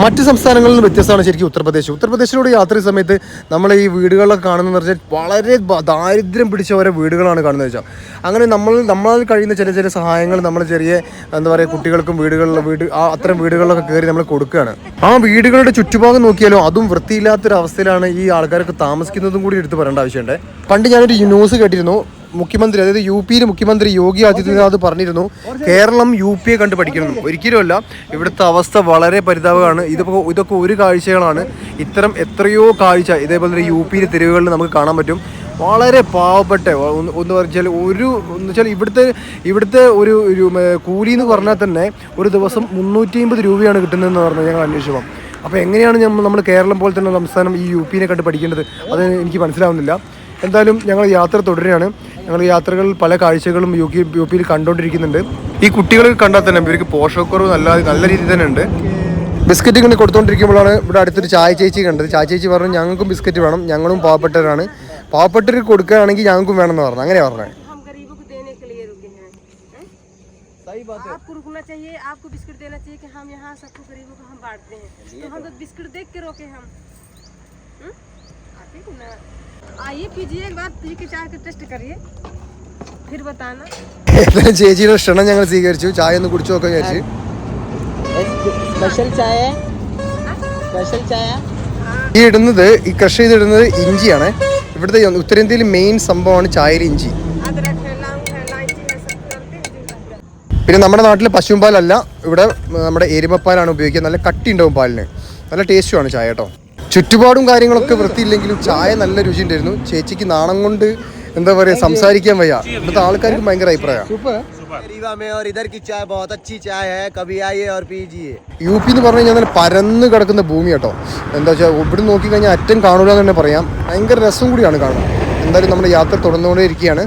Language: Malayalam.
മറ്റ് സംസ്ഥാനങ്ങളിൽ നിന്ന് വ്യത്യസ്തമാണ് ശരിക്കും ഉത്തർപ്രദേശ്. ഉത്തർപ്രദേശിലൂടെ യാത്ര സമയത്ത് നമ്മൾ ഈ വീടുകളൊക്കെ കാണുന്നതെന്ന് പറഞ്ഞാൽ വളരെ ദാരിദ്ര്യം പിടിച്ച ഓരോ വീടുകളാണ് കാണുന്നത് വെച്ചാൽ. അങ്ങനെ നമ്മളാൽ കഴിയുന്ന ചില സഹായങ്ങൾ നമ്മൾ ചെറിയ എന്താ പറയുക കുട്ടികൾക്കും അത്തരം വീടുകളിലൊക്കെ കയറി നമ്മൾ കൊടുക്കുകയാണ്. ആ വീടുകളുടെ ചുറ്റുഭാഗം നോക്കിയാലും അതും വൃത്തിയില്ലാത്തൊരവസ്ഥയിലാണ് ഈ ആൾക്കാരൊക്കെ താമസിക്കുന്നതും കൂടി എടുത്ത് പറയേണ്ട ആവശ്യമുണ്ട്. പണ്ട് ഞാനൊരു ന്യൂസ് കേട്ടിരുന്നു, മുഖ്യമന്ത്രി അതായത് യു പിയിലെ മുഖ്യമന്ത്രി യോഗി ആദിത്യനാഥ് പറഞ്ഞിരുന്നു കേരളം യു പിയെ കണ്ട് പഠിക്കണം. ഒരിക്കലുമല്ല, ഇവിടുത്തെ അവസ്ഥ വളരെ പരിതാപകരമാണ്. ഇതൊക്കെ ഒരു കാഴ്ചകളാണ്. ഇത്തരം എത്രയോ കാഴ്ച ഇതേപോലെ യു പിയിലെ തെരുവുകളിൽ നമുക്ക് കാണാൻ പറ്റും. വളരെ പാവപ്പെട്ട ഒന്ന് വെച്ചാൽ ഇവിടുത്തെ ഒരു കൂലി എന്ന് പറഞ്ഞാൽ തന്നെ ഒരു ദിവസം 350 രൂപയാണ് കിട്ടുന്നതെന്ന് പറഞ്ഞാൽ ഞങ്ങൾ അന്വേഷിച്ചപ്പോൾ. അപ്പോൾ എങ്ങനെയാണ് നമ്മൾ കേരളം പോലെ തന്നെ സംസ്ഥാനം ഈ യു പിനെ കണ്ട് പഠിക്കേണ്ടത്? അത് എനിക്ക് മനസ്സിലാവുന്നില്ല. എന്തായാലും ഞങ്ങൾ യാത്ര തുടരുകയാണ്. ഞങ്ങൾ യാത്രകളിൽ പല കാഴ്ചകളും യു പിയിൽ കണ്ടുകൊണ്ടിരിക്കുന്നുണ്ട്. ഈ കുട്ടികൾ കണ്ടാൽ തന്നെ ഇവർക്ക് പോഷകക്കുറവ് നല്ല രീതിയിൽ തന്നെ ഉണ്ട്. ബിസ്ക്കറ്റ് ഇങ്ങനെ കൊടുത്തുകൊണ്ടിരിക്കുമ്പോഴാണ് ഇവിടെ അടുത്തൊരു ചായ ചേച്ചി കണ്ടത്. ചായ ചേച്ചി പറഞ്ഞു ഞങ്ങൾക്കും ബിസ്ക്കറ്റ് വേണം, ഞങ്ങളും പാവപ്പെട്ടവരാണ്, പാവപ്പെട്ടവർക്ക് കൊടുക്കുകയാണെങ്കിൽ ഞങ്ങൾക്കും വേണമെന്ന് പറഞ്ഞു. അങ്ങനെ പറഞ്ഞത്. आपको रुकना चाहिए, आपको बिस्किट देना चाहिए कि हम यहाँ सबको गरीबों को हम बांटते हैं, तो हम तो बिस्किट देख के रोके हम आते ना। आइए पीजिए एक बार, पी के चाय का टेस्ट करिए फिर बताना. ചേച്ചിയുടെ ക്ഷണം ഞങ്ങൾ സ്വീകരിച്ചു. ചായ ഒന്ന് കുടിച്ചു നോക്കാൻ വിചാരിച്ചു. സ്പെഷ്യൽ ചായ, സ്പെഷ്യൽ ചായ. ഈ ഇടുന്നത് ഈ ക്രഷ് ചെയ്തിടുന്നത് ഇഞ്ചിയാണ്. ഇവിടുത്തെ ഉത്തരേന്ത്യയിൽ മെയിൻ സംഭവമാണ് ചായയിൽ ഇഞ്ചി. പിന്നെ നമ്മുടെ നാട്ടിൽ പശുമ്പാലല്ല, ഇവിടെ നമ്മുടെ എരുമപ്പാലാണ് ഉപയോഗിക്കുക. നല്ല കട്ടി ഉണ്ടാവും പാലിന്, നല്ല ടേസ്റ്റുമാണ് ചായ കേട്ടോ. ചുറ്റുപാടും കാര്യങ്ങളൊക്കെ വൃത്തിയില്ലെങ്കിലും ചായ നല്ല രുചി ഉണ്ടായിരുന്നു. ചേച്ചിക്ക് നാണം കൊണ്ട് എന്താ പറയുക സംസാരിക്കാൻ വയ്യ. ഇവിടുത്തെ ആൾക്കാർക്ക് ഭയങ്കര അഭിപ്രായം. യു പി എന്ന് പറഞ്ഞു കഴിഞ്ഞാൽ പരന്ന് കിടക്കുന്ന ഭൂമി കേട്ടോ. എന്താ വെച്ചാൽ ഇവിടെ നോക്കിക്കഴിഞ്ഞാൽ അറ്റം കാണൂല എന്ന് തന്നെ പറയാം. ഭയങ്കര രസം കൂടിയാണ് കാണാൻ. എന്തായാലും നമ്മുടെ യാത്ര തുടർന്നുകൊണ്ടേ ഇരിക്കുകയാണ്.